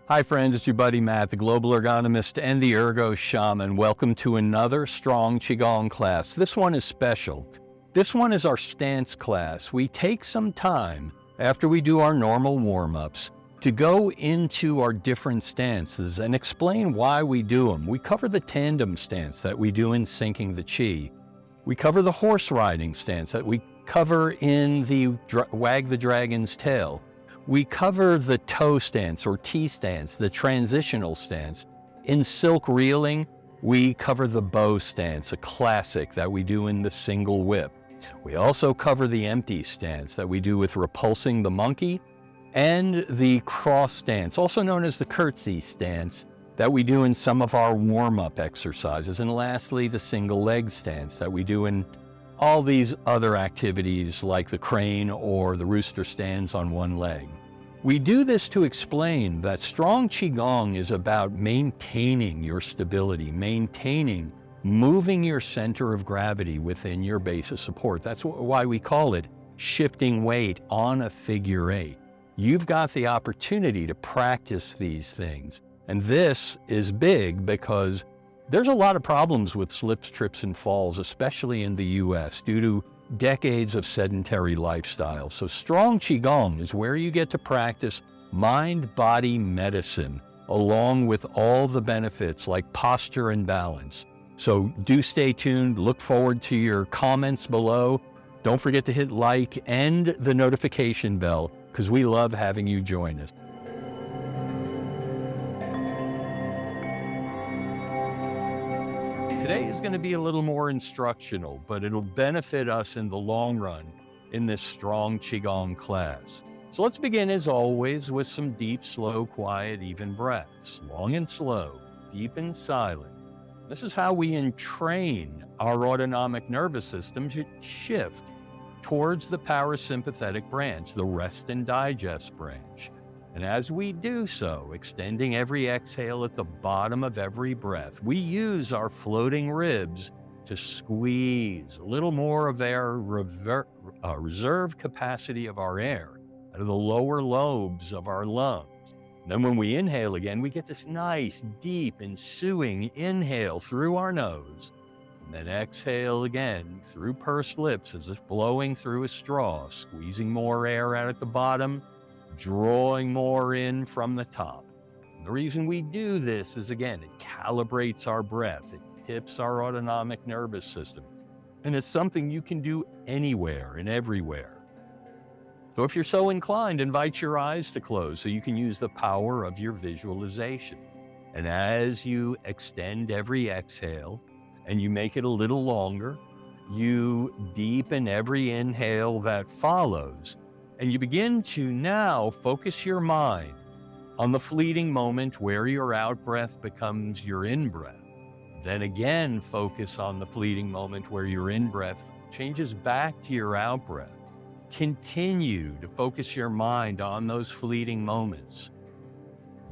Hi friends, it's your buddy Matt, the Global Ergonomist and the Ergo Shaman. Welcome to another Strong Qigong class. This one is special. This one is our stance class. We take some time after we do our normal warm-ups to go into our different stances and explain why we do them. We cover the tandem stance that we do in syncing the Qi. We cover the horse riding stance that we cover in the wag the dragon's tail. We cover the toe stance or T stance, the transitional stance. In silk reeling, we cover the bow stance, a classic that we do in the single whip. We also cover the empty stance that we do with repulsing the monkey, and the cross stance, also known as the curtsy stance, that we do in some of our warm-up exercises. And lastly, the single leg stance that we do in all these other activities like the crane or the rooster stands on one leg. We do this to explain that Strong Qigong is about maintaining your stability, moving your center of gravity within your base of support. That's why we call it shifting weight on a figure eight. You've got the opportunity to practice these things. And this is big because there's a lot of problems with slips, trips, and falls, especially in the US, due to decades of sedentary lifestyle. So Strong Qigong is where you get to practice mind-body medicine, along with all the benefits like posture and balance. So do stay tuned. Look forward to your comments below. Don't forget to hit like and the notification bell, because we love having you join us. Today is going to be a little more instructional, but it'll benefit us in the long run in this Strong Qigong class. So let's begin, as always, with some deep, slow, quiet, even breaths. Long and slow, deep and silent. This is how we entrain our autonomic nervous system to shift towards the parasympathetic branch, the rest and digest branch. And as we do so, extending every exhale at the bottom of every breath, we use our floating ribs to squeeze a little more of our reserve capacity of our air out of the lower lobes of our lungs. And then when we inhale again, we get this nice, deep, ensuing inhale through our nose. And then exhale again through pursed lips as if blowing through a straw, squeezing more air out at the bottom, drawing more in from the top. And the reason we do this is, again, it calibrates our breath. It tips our autonomic nervous system. And it's something you can do anywhere and everywhere. So if you're so inclined, invite your eyes to close so you can use the power of your visualization. And as you extend every exhale and you make it a little longer, you deepen every inhale that follows. And you begin to now focus your mind on the fleeting moment where your out-breath becomes your in-breath. Then again, focus on the fleeting moment where your in-breath changes back to your out-breath. Continue to focus your mind on those fleeting moments.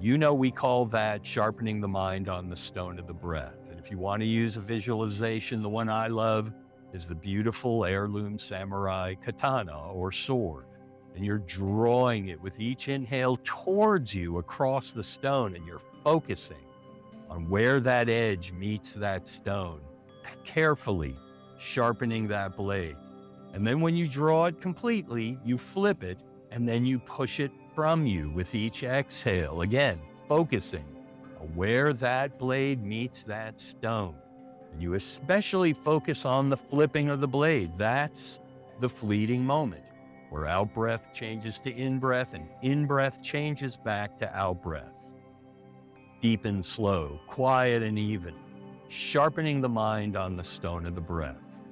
You know, we call that sharpening the mind on the stone of the breath. And if you want to use a visualization, the one I love is the beautiful heirloom samurai katana or sword. And you're drawing it with each inhale towards you across the stone, and you're focusing on where that edge meets that stone, carefully sharpening that blade. And then when you draw it completely, you flip it, and then you push it from you with each exhale, again, focusing on where that blade meets that stone. And you especially focus on the flipping of the blade. That's the fleeting moment, where out-breath changes to in-breath and in-breath changes back to out-breath. Deep and slow, quiet and even, sharpening the mind on the stone of the breath.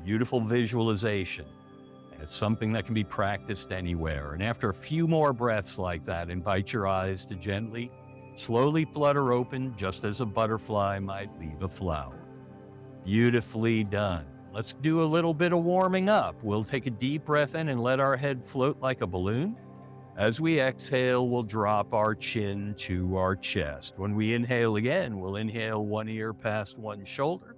Beautiful visualization. And it's something that can be practiced anywhere. And after a few more breaths like that, invite your eyes to gently, slowly flutter open, just as a butterfly might leave a flower. Beautifully done. Let's do a little bit of warming up. We'll take a deep breath in and let our head float like a balloon. As we exhale, we'll drop our chin to our chest. When we inhale again, we'll inhale one ear past one shoulder.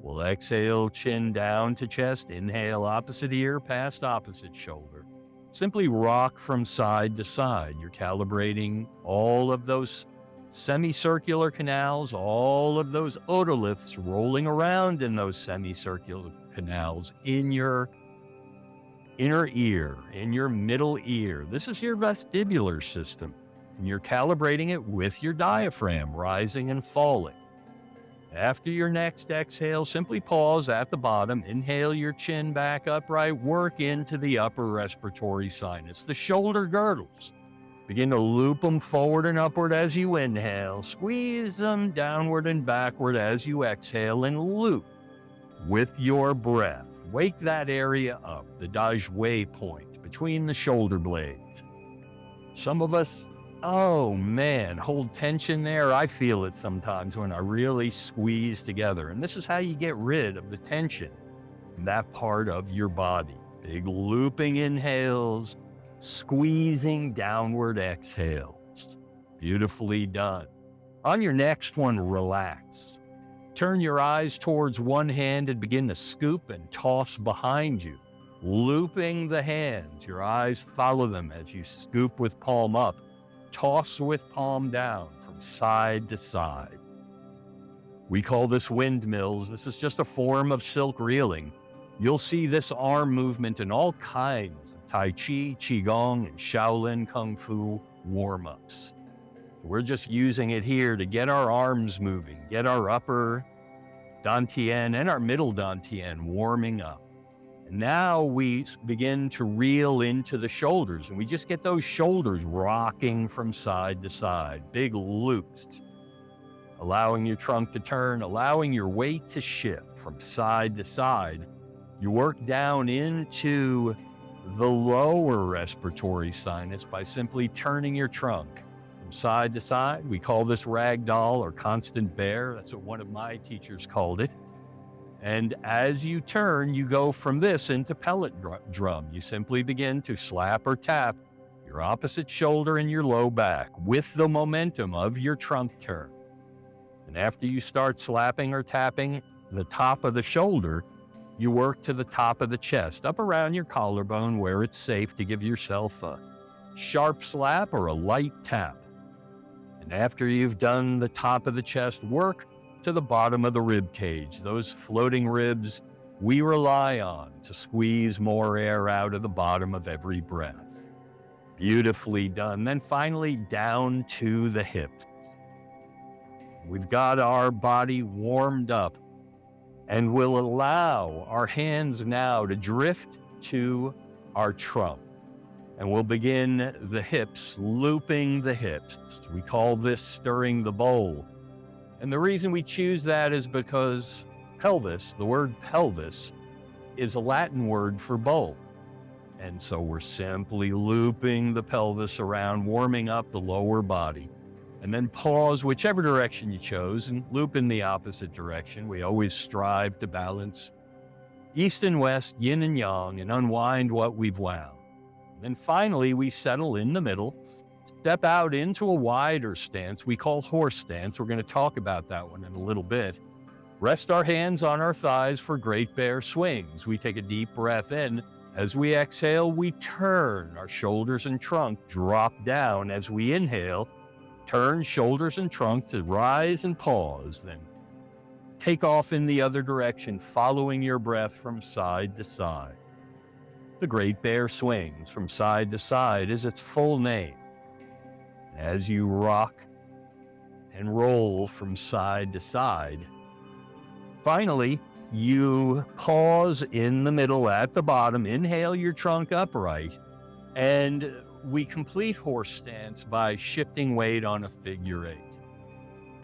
We'll exhale, chin down to chest. Inhale, opposite ear past opposite shoulder. Simply rock from side to side. You're calibrating all of those semicircular canals, all of those otoliths rolling around in those semicircular canals in your inner ear, in your middle ear. This is your vestibular system, and you're calibrating it with your diaphragm rising and falling. After your next exhale, simply pause at the bottom, inhale your chin back upright, work into the upper respiratory sinus, the shoulder girdles. Begin to loop them forward and upward as you inhale, squeeze them downward and backward as you exhale, and loop with your breath. Wake that area up, the Dajue point between the shoulder blades. Some of us, oh man, hold tension there. I feel it sometimes when I really squeeze together. And this is how you get rid of the tension in that part of your body. Big looping inhales, squeezing downward exhales. Beautifully done. On your next one, relax. Turn your eyes towards one hand and begin to scoop and toss behind you, looping the hands. Your eyes follow them as you scoop with palm up, toss with palm down from side to side. We call this windmills. This is just a form of silk reeling. You'll see this arm movement in all kinds of Tai Chi, Qigong, and Shaolin Kung Fu warm-ups. We're just using it here to get our arms moving, get our upper dantian and our middle dantian warming up. And now we begin to reel into the shoulders, and we just get those shoulders rocking from side to side, big loops, allowing your trunk to turn, allowing your weight to shift from side to side. You work down into the lower respiratory sinus by simply turning your trunk from side to side. We call this ragdoll or constant bear. That's what one of my teachers called it. And as you turn, you go from this into pellet drum. You simply begin to slap or tap your opposite shoulder and your low back with the momentum of your trunk turn. And after you start slapping or tapping the top of the shoulder, you work to the top of the chest, up around your collarbone where it's safe to give yourself a sharp slap or a light tap. And after you've done the top of the chest, work to the bottom of the rib cage, those floating ribs we rely on to squeeze more air out of the bottom of every breath. Beautifully done. Then finally down to the hips. We've got our body warmed up, and we'll allow our hands now to drift to our trunk. And we'll begin the hips, looping the hips. We call this stirring the bowl. And the reason we choose that is because pelvis, the word pelvis, is a Latin word for bowl. And so we're simply looping the pelvis around, warming up the lower body. And then pause whichever direction you chose and loop in the opposite direction. We always strive to balance east and west, yin and yang, and unwind what we've wound. And finally, we settle in the middle, step out into a wider stance we call horse stance. We're going to talk about that one in a little bit. Rest our hands on our thighs for great bear swings. We take a deep breath in. As we exhale, we turn. Our shoulders and trunk drop down as we inhale. Turn shoulders and trunk to rise and pause. Then take off in the other direction, following your breath from side to side. The Great Bear Swings from side to side is its full name. As you rock and roll from side to side, finally, you pause in the middle at the bottom, inhale your trunk upright, and we complete horse stance by shifting weight on a figure eight.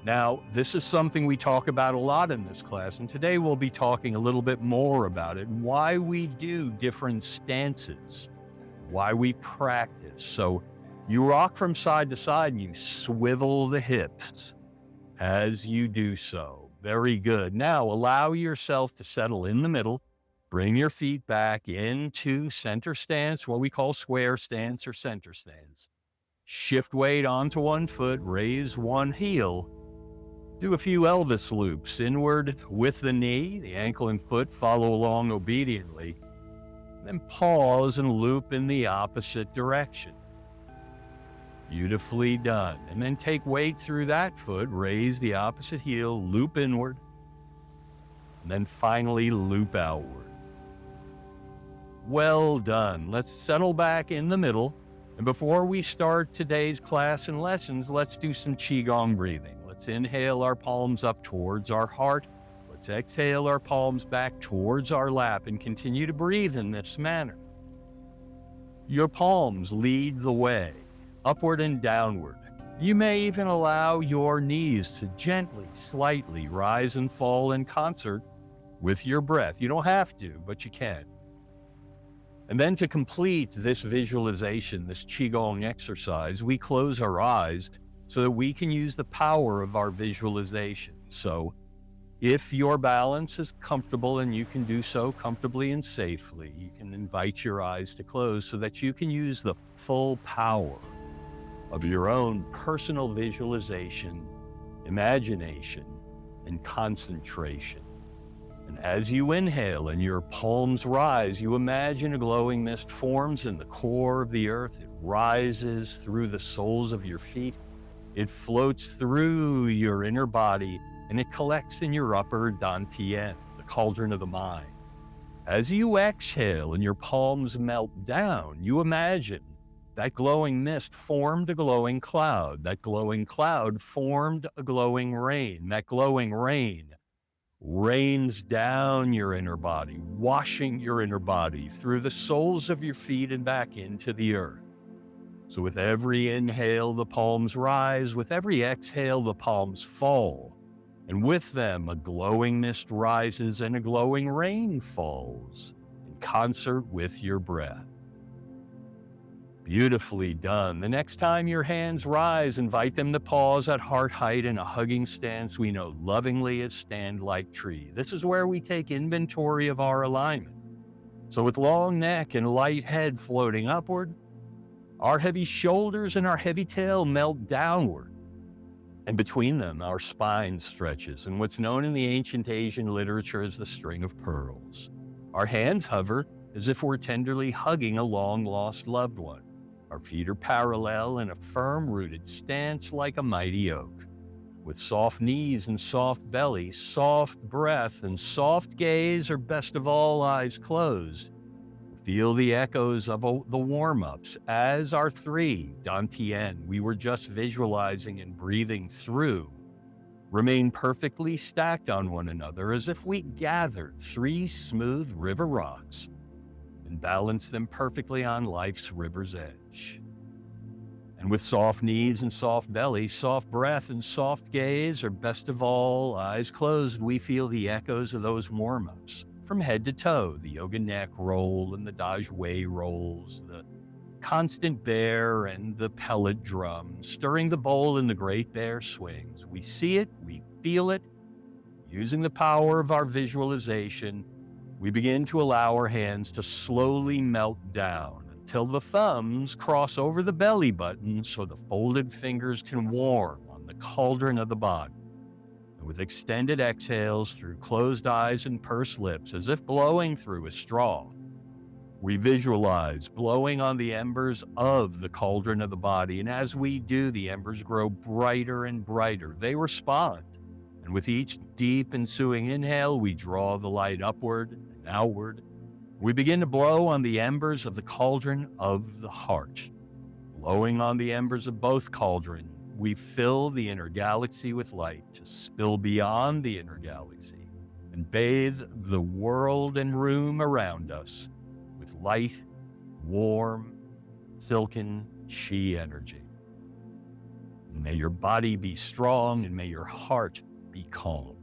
Now, this is something we talk about a lot in this class, and today we'll be talking a little bit more about it, why we do different stances, why we practice. So you rock from side to side and you swivel the hips as you do so. Very good. Now allow yourself to settle in the middle. Bring your feet back into center stance, what we call square stance or center stance. Shift weight onto one foot, raise one heel. Do a few Elvis loops inward with the knee, the ankle and foot follow along obediently. Then pause and loop in the opposite direction. Beautifully done. And then take weight through that foot, raise the opposite heel, loop inward, and then finally loop outward. Well done. Let's settle back in the middle. And before we start today's class and lessons, let's do some Qigong breathing. Let's inhale our palms up towards our heart. Let's exhale our palms back towards our lap and continue to breathe in this manner. Your palms lead the way, upward and downward. You may even allow your knees to gently, slightly rise and fall in concert with your breath. You don't have to, but you can. And then to complete this visualization, this Qigong exercise, we close our eyes so that we can use the power of our visualization. So if your balance is comfortable and you can do so comfortably and safely, you can invite your eyes to close so that you can use the full power of your own personal visualization, imagination, and concentration. And as you inhale and your palms rise, you imagine a glowing mist forms in the core of the earth. It rises through the soles of your feet. It floats through your inner body, and it collects in your upper dantian, the cauldron of the mind. As you exhale and your palms melt down, you imagine that glowing mist formed a glowing cloud. That glowing cloud formed a glowing rain. That glowing rain rains down your inner body, washing your inner body through the soles of your feet and back into the earth. So with every inhale, the palms rise. With every exhale, the palms fall. And with them, a glowing mist rises and a glowing rain falls in concert with your breath. Beautifully done. The next time your hands rise, invite them to pause at heart height in a hugging stance we know lovingly as stand like tree. This is where we take inventory of our alignment. So with long neck and light head floating upward, our heavy shoulders and our heavy tail melt downward. And between them, our spine stretches in what's known in the ancient Asian literature as the string of pearls. Our hands hover as if we're tenderly hugging a long-lost loved one. Our feet are parallel in a firm-rooted stance like a mighty oak. With soft knees and soft belly, soft breath and soft gaze, or best of all, eyes closed, feel the echoes of the warm-ups as our 3 dantian we were just visualizing and breathing through remain perfectly stacked on one another as if we gathered 3 smooth river rocks and balanced them perfectly on life's river's edge. And with soft knees and soft belly, soft breath and soft gaze, or best of all, eyes closed, we feel the echoes of those warm-ups from head to toe, the yoga neck roll and the dai wei rolls, the constant bear and the pellet drum, stirring the bowl in the great bear swings. We see it, we feel it. Using the power of our visualization, we begin to allow our hands to slowly melt down until the thumbs cross over the belly button so the folded fingers can warm on the cauldron of the body. And with extended exhales through closed eyes and pursed lips, as if blowing through a straw, we visualize blowing on the embers of the cauldron of the body. And as we do, the embers grow brighter and brighter. They respond. And with each deep ensuing inhale, we draw the light upward and outward. We begin to blow on the embers of the cauldron of the heart. Blowing on the embers of both cauldrons, we fill the inner galaxy with light to spill beyond the inner galaxy and bathe the world and room around us with light, warm, silken chi energy. May your body be strong and may your heart be calm.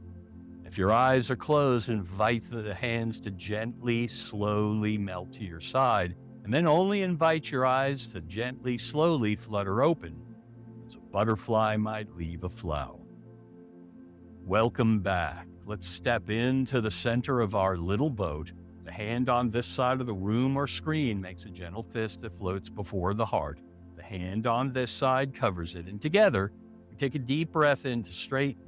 If your eyes are closed, invite the hands to gently, slowly melt to your side, and then only invite your eyes to gently, slowly flutter open as a butterfly might leave a flower. Welcome back. Let's step into the center of our little boat. The hand on this side of the room or screen makes a gentle fist that floats before the heart. The hand on this side covers it, and together, we take a deep breath in to straighten.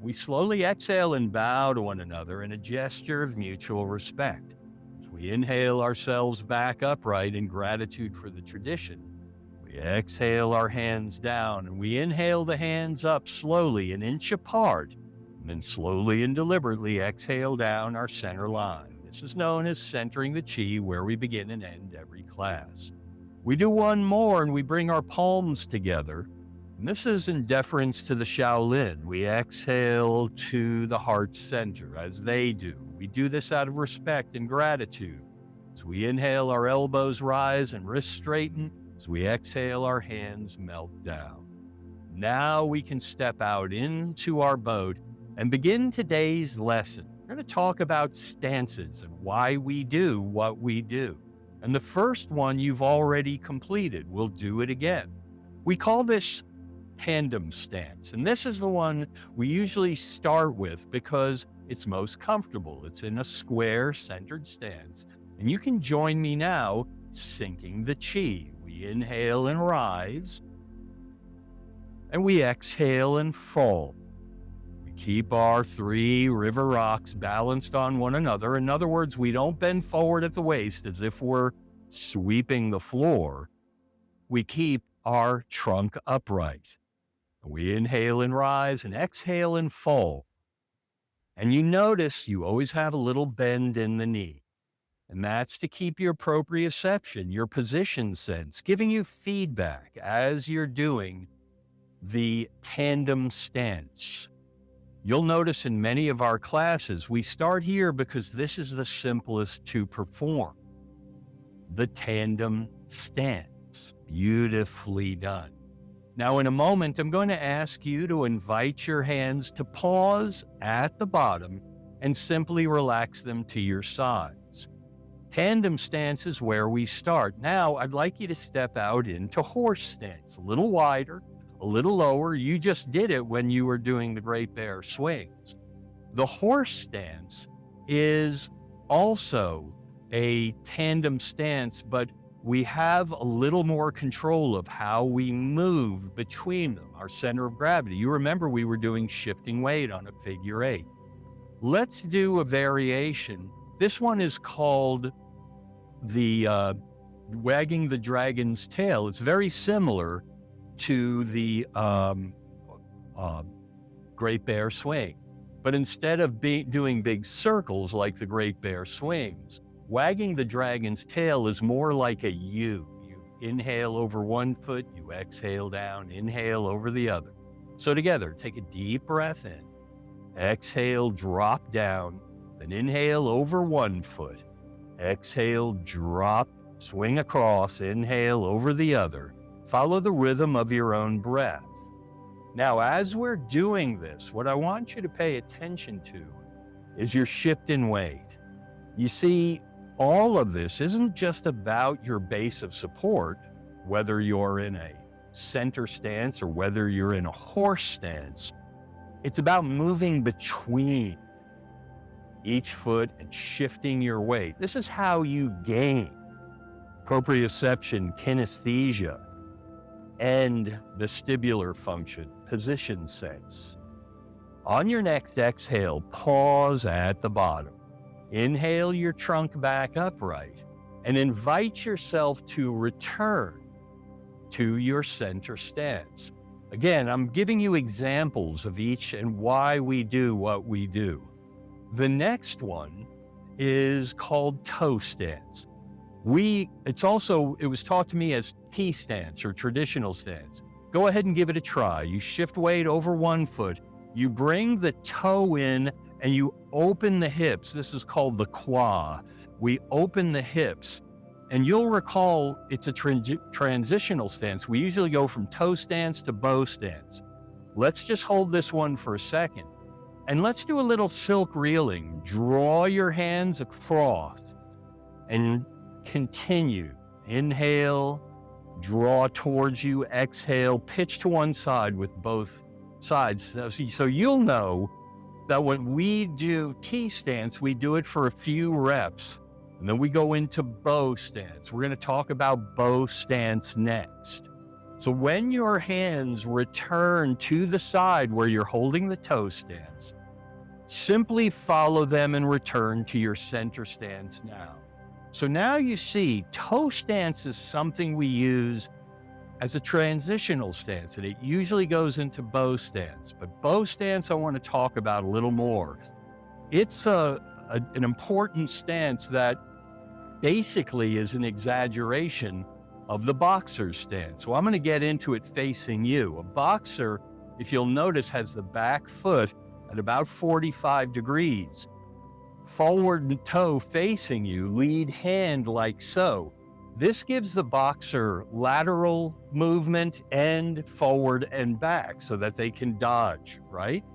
We slowly exhale and bow to one another in a gesture of mutual respect. As we We inhale ourselves back upright in gratitude for the tradition. We exhale our hands down, and we inhale the hands up slowly, an inch apart, and then slowly and deliberately exhale down our center line. This is known as centering the chi, where we begin and end every class. We do one more, and we bring our palms together. And this is in deference to the Shaolin. We exhale to the heart center, as they do. We do this out of respect and gratitude. As we inhale, our elbows rise and wrists straighten. As we exhale, our hands melt down. Now we can step out into our boat and begin today's lesson. We're going to talk about stances and why we do what we do. And the first one you've already completed. We'll do it again. We call this tandem stance. And this is the one we usually start with because it's most comfortable. It's in a square centered stance. And you can join me now sinking the chi. We inhale and rise, and we exhale and fall. We keep our 3 river rocks balanced on one another. In other words, we don't bend forward at the waist as if we're sweeping the floor. We keep our trunk upright. We inhale and rise and exhale and fall. And you notice you always have a little bend in the knee. And that's to keep your proprioception, your position sense, giving you feedback as you're doing the tandem stance. You'll notice in many of our classes, we start here because this is the simplest to perform. The tandem stance. Beautifully done. Now, in a moment, I'm going to ask you to invite your hands to pause at the bottom and simply relax them to your sides. Tandem stance is where we start. Now, I'd like you to step out into horse stance, a little wider, a little lower. You just did it when you were doing the Great Bear swings. The horse stance is also a tandem stance, but we have a little more control of how we move between them, our center of gravity. You remember we were doing shifting weight on a figure 8. Let's do a variation. This one is called the wagging the dragon's tail. It's very similar to the Great Bear swing. But instead of doing big circles like the Great Bear swings, wagging the dragon's tail is more like a U. You inhale over one foot, you exhale down, inhale over the other. So together, take a deep breath in, exhale, drop down, then inhale over one foot, exhale, drop, swing across, inhale over the other. Follow the rhythm of your own breath. Now, as we're doing this, what I want you to pay attention to is your shift in weight. You see, all of this isn't just about your base of support, whether you're in a center stance or whether you're in a horse stance. It's about moving between each foot and shifting your weight. This is how you gain proprioception, kinesthesia, and vestibular function, position sense. On your next exhale, pause at the bottom. Inhale your trunk back upright and invite yourself to return to your center stance. Again, I'm giving you examples of each and why we do what we do. The next one is called toe stance. It was taught to me as T stance or traditional stance. Go ahead and give it a try. You shift weight over one foot, you bring the toe in and you open the hips. This is called the qua. We open the hips, and you'll recall it's a transitional stance. We usually go from toe stance to bow stance. Let's just hold this one for a second. And let's do a little silk reeling. Draw your hands across and continue. Inhale, draw towards you, exhale, pitch to one side with both sides. So you'll know that when we do T stance, we do it for a few reps, and then we go into bow stance. We're going to talk about bow stance next. So when your hands return to the side where you're holding the toe stance, simply follow them and return to your center stance now. So now you see toe stance is something we use as a transitional stance, and it usually goes into bow stance. But bow stance I want to talk about a little more. It's an important stance that basically is an exaggeration of the boxer's stance. So I'm going to get into it facing you. A boxer, if you'll notice, has the back foot at about 45 degrees. Forward toe facing you, lead hand like so. This gives the boxer lateral movement and forward and back so that they can dodge, right?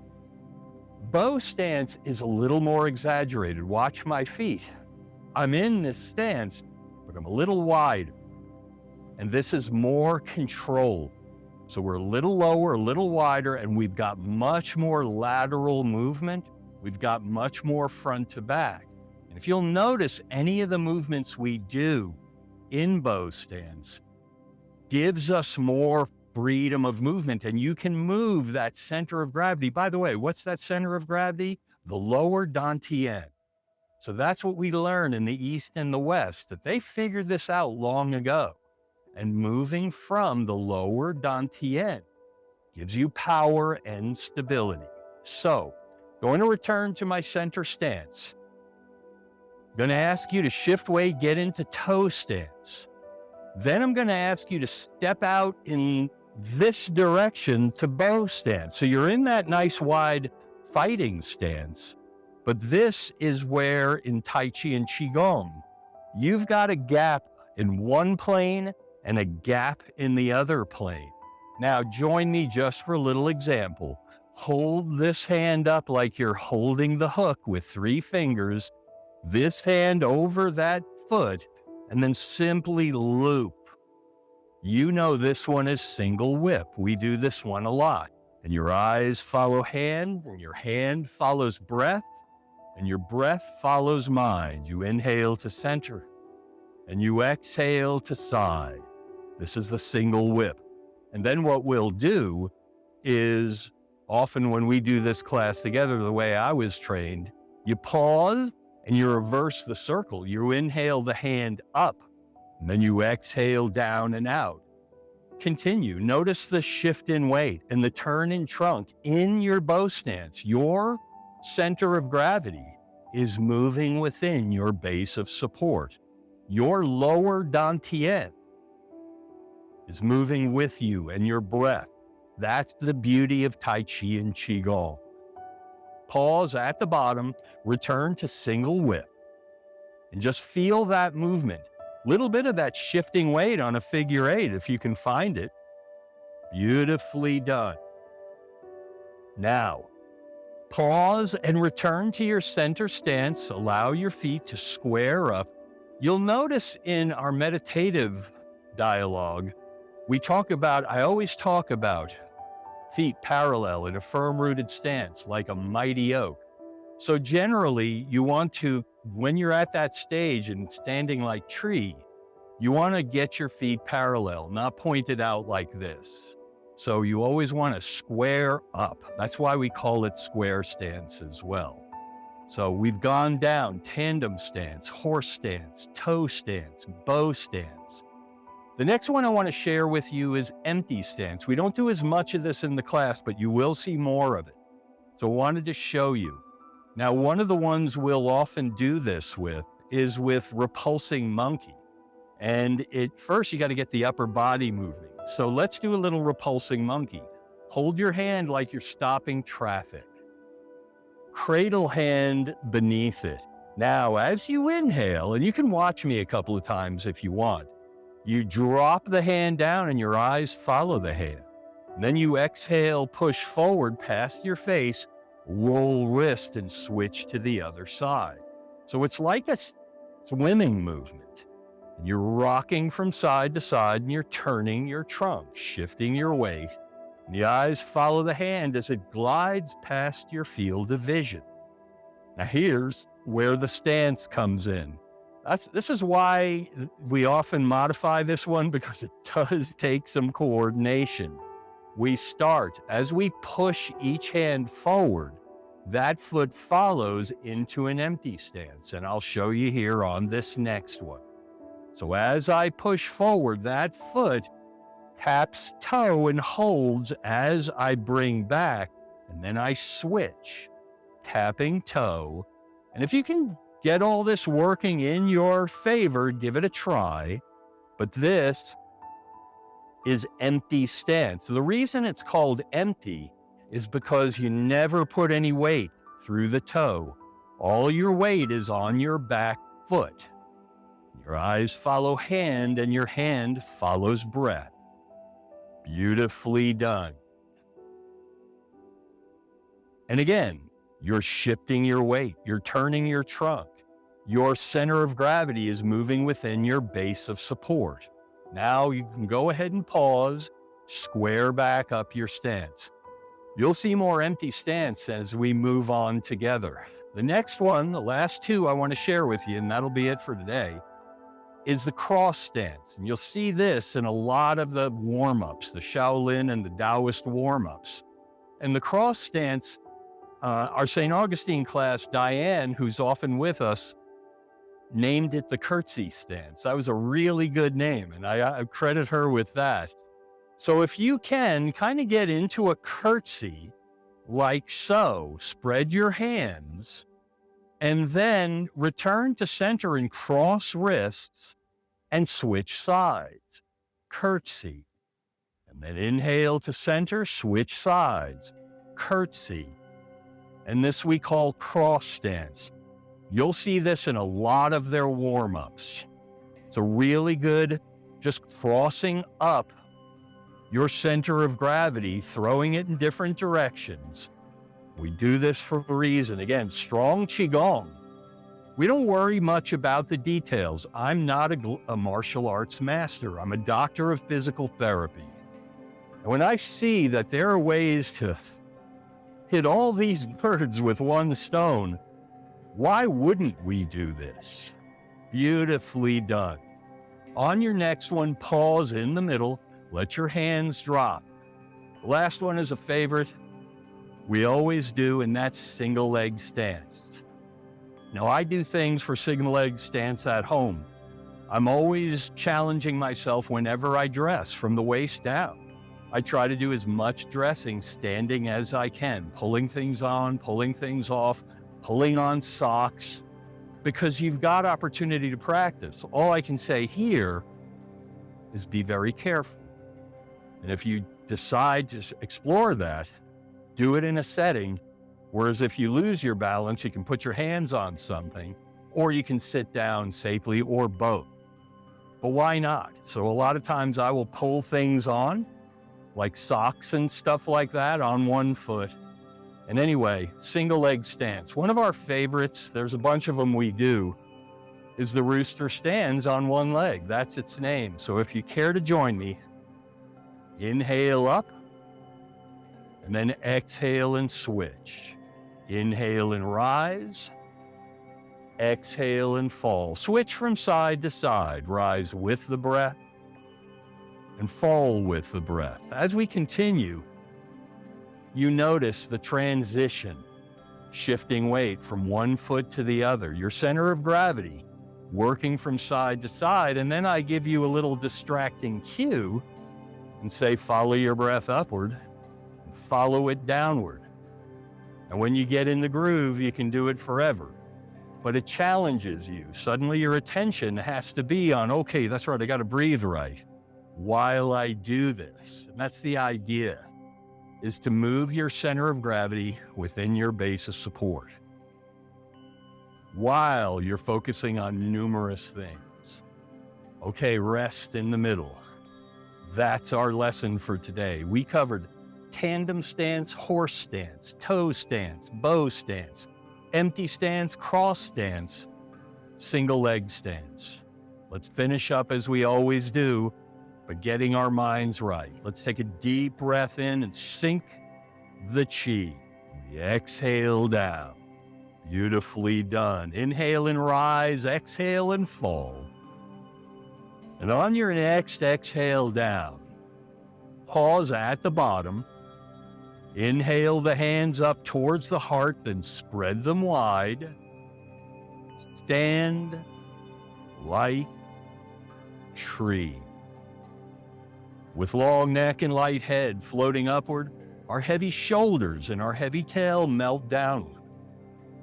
Bow stance is a little more exaggerated. Watch my feet. I'm in this stance, but I'm a little wide. And this is more control. So we're a little lower, a little wider, and we've got much more lateral movement. We've got much more front to back. And if you'll notice, any of the movements we do in bow stance gives us more freedom of movement, and you can move that center of gravity. By the way, what's that center of gravity? The lower dantian. So that's what we learn in the East and the West, that they figured this out long ago. And moving from the lower dantian gives you power and stability. So, going to return to my center stance. Going to ask you to shift weight, get into toe stance. Then I'm going to ask you to step out in this direction to bow stance. So you're in that nice wide fighting stance, but this is where in Tai Chi and Qigong, you've got a gap in one plane and a gap in the other plane. Now join me just for a little example. Hold this hand up like you're holding the hook with 3 fingers, this hand over that foot, and then simply loop. You know this one is single whip. We do this one a lot. And your eyes follow hand, and your hand follows breath, and your breath follows mind. You inhale to center, and you exhale to side. This is the single whip. And then what we'll do is, often when we do this class together, the way I was trained, you pause and you reverse the circle. You inhale the hand up, and then you exhale down and out. Continue. Notice the shift in weight and the turn in trunk in your bow stance. Your center of gravity is moving within your base of support. Your lower dantian is moving with you and your breath. That's the beauty of Tai Chi and Qigong. Pause at the bottom, return to single whip, and just feel that movement. Little bit of that shifting weight on a figure 8 if you can find it. Beautifully done. Now, pause and return to your center stance. Allow your feet to square up. You'll notice in our meditative dialogue, I always talk about feet parallel in a firm-rooted stance, like a mighty oak. So generally, you want to, when you're at that stage and standing like tree, you want to get your feet parallel, not pointed out like this. So you always want to square up. That's why we call it square stance as well. So we've gone down tandem stance, horse stance, toe stance, bow stance. The next one I want to share with you is empty stance. We don't do as much of this in the class, but you will see more of it. So I wanted to show you. Now, one of the ones we'll often do this with is with repulsing monkey. And first you got to get the upper body moving. So let's do a little repulsing monkey. Hold your hand like you're stopping traffic. Cradle hand beneath it. Now, as you inhale, and you can watch me a couple of times if you want, you drop the hand down and your eyes follow the hand. And then you exhale, push forward past your face, roll wrist, and switch to the other side. So it's like a swimming movement. You're rocking from side to side and you're turning your trunk, shifting your weight. And the eyes follow the hand as it glides past your field of vision. Now here's where the stance comes in. This is why we often modify this one, because it does take some coordination. We start, as we push each hand forward, that foot follows into an empty stance. And I'll show you here on this next one. So as I push forward, that foot taps toe and holds as I bring back, and then I switch, tapping toe. And if you can get all this working in your favor, give it a try. But this is empty stance. So the reason it's called empty is because you never put any weight through the toe. All your weight is on your back foot. Your eyes follow hand, and your hand follows breath. Beautifully done. And again, you're shifting your weight. You're turning your trunk. Your center of gravity is moving within your base of support. Now you can go ahead and pause, square back up your stance. You'll see more empty stance as we move on together. The next one, the last two I want to share with you, and that'll be it for today, is the cross stance. And you'll see this in a lot of the warm-ups, the Shaolin and the Taoist warm-ups. And the cross stance, our St. Augustine class, Diane, who's often with us, named it the curtsy stance. That was a really good name, and I credit her with that. So if you can kind of get into a curtsy like so, spread your hands, and then return to center and cross wrists and switch sides. Curtsy. And then inhale to center, switch sides. Curtsy. And this we call cross stance. You'll see this in a lot of their warm-ups. It's a really good, just crossing up your center of gravity, throwing it in different directions. We do this for a reason. Again, Strong Qigong. We don't worry much about the details. I'm not a martial arts master. I'm a doctor of physical therapy. And when I see that there are ways to hit all these birds with one stone, why wouldn't we do this? Beautifully done. On your next one, pause in the middle. Let your hands drop. The last one is a favorite we always do, and that's single leg stance. Now, I do things for single leg stance at home. I'm always challenging myself whenever I dress from the waist down. I try to do as much dressing standing as I can, pulling things on, pulling things off, pulling on socks, because you've got opportunity to practice. All I can say here is be very careful. And if you decide to explore that, do it in a setting, whereas if you lose your balance, you can put your hands on something, or you can sit down safely, or both. But why not? So a lot of times I will pull things on, like socks and stuff like that, on one foot. And anyway, single leg stance. One of our favorites, there's a bunch of them we do, is the rooster stands on one leg. That's its name. So if you care to join me, inhale up, and then exhale and switch. Inhale and rise, exhale and fall. Switch from side to side. Rise with the breath and fall with the breath. As we continue, you notice the transition, shifting weight from one foot to the other, your center of gravity working from side to side. And then I give you a little distracting cue and say, follow your breath upward and follow it downward. And when you get in the groove, you can do it forever. But it challenges you. Suddenly your attention has to be on, okay, that's right, I got to breathe right while I do this. And that's the idea, is to move your center of gravity within your base of support while you're focusing on numerous things. Okay, rest in the middle. That's our lesson for today. We covered tandem stance, horse stance, toe stance, bow stance, empty stance, cross stance, single leg stance. Let's finish up as we always do, but getting our minds right. Let's take a deep breath in and sink the chi. We exhale down. Beautifully done. Inhale and rise, exhale and fall. And on your next exhale down, pause at the bottom Inhale the hands up towards the heart, then spread them wide. Stand like tree. With long neck and light head floating upward, our heavy shoulders and our heavy tail melt downward.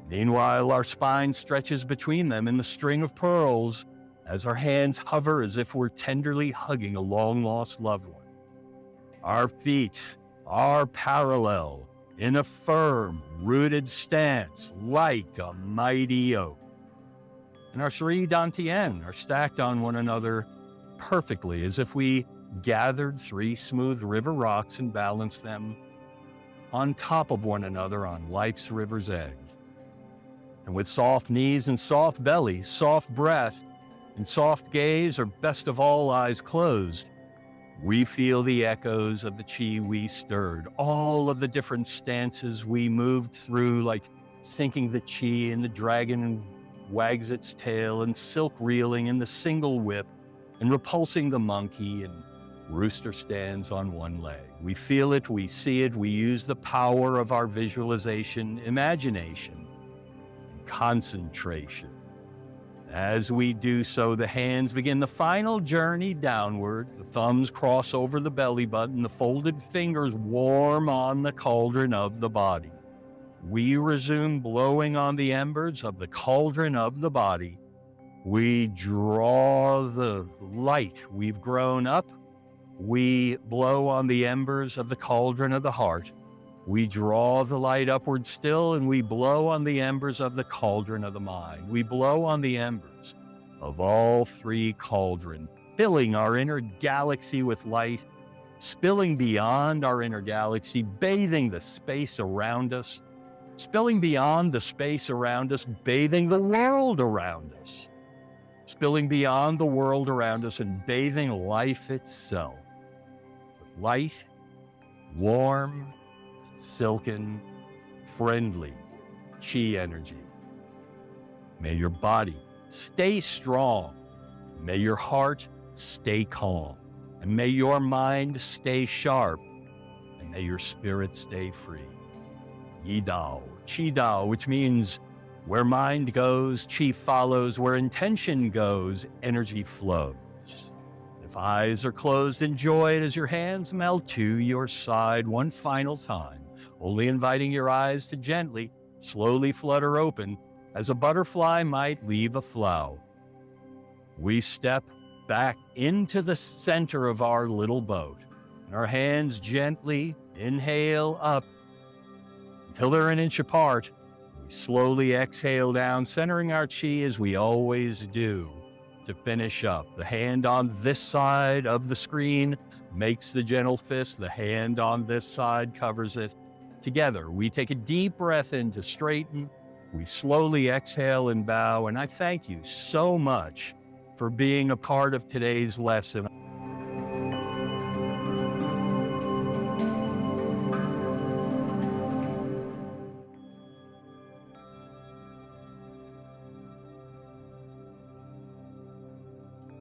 Meanwhile, our spine stretches between them in the string of pearls as our hands hover as if we're tenderly hugging a long-lost loved one. Our feet are parallel in a firm, rooted stance like a mighty oak. And our Sri Dantian are stacked on one another perfectly, as if we gathered 3 smooth river rocks and balanced them on top of one another on life's river's edge. And with soft knees and soft belly, soft breath, and soft gaze, or best of all, eyes closed, we feel the echoes of the chi we stirred, all of the different stances we moved through, like sinking the chi in the dragon wags its tail, and silk reeling in the single whip, and repulsing the monkey, and rooster stands on one leg. We feel it, we see it, we use the power of our visualization, imagination, and concentration. As we do so, the hands begin the final journey downward. The thumbs cross over the belly button, the folded fingers warm on the cauldron of the body. We resume blowing on the embers of the cauldron of the body. We draw the light we've grown up. We blow on the embers of the cauldron of the heart. We draw the light upward still, and we blow on the embers of the cauldron of the mind. We blow on the embers of all 3 cauldrons, filling our inner galaxy with light, spilling beyond our inner galaxy, bathing the space around us, spilling beyond the space around us, bathing the world around us, spilling beyond the world around us and bathing life itself with light, warm, silken, friendly chi energy. May your body stay strong. May your heart stay calm. And may your mind stay sharp. And may your spirit stay free. Yi Dao, Qi Dao, which means where mind goes, chi follows. Where intention goes, energy flows. If eyes are closed, enjoy it as your hands melt to your side one final time, only inviting your eyes to gently, slowly flutter open as a butterfly might leave a flower. We step back into the center of our little boat, and our hands gently inhale up until they're an inch apart. We slowly exhale down, centering our chi as we always do. To finish up, the hand on this side of the screen makes the gentle fist. The hand on this side covers it. Together, we take a deep breath in to straighten. We slowly exhale and bow. And I thank you so much for being a part of today's lesson.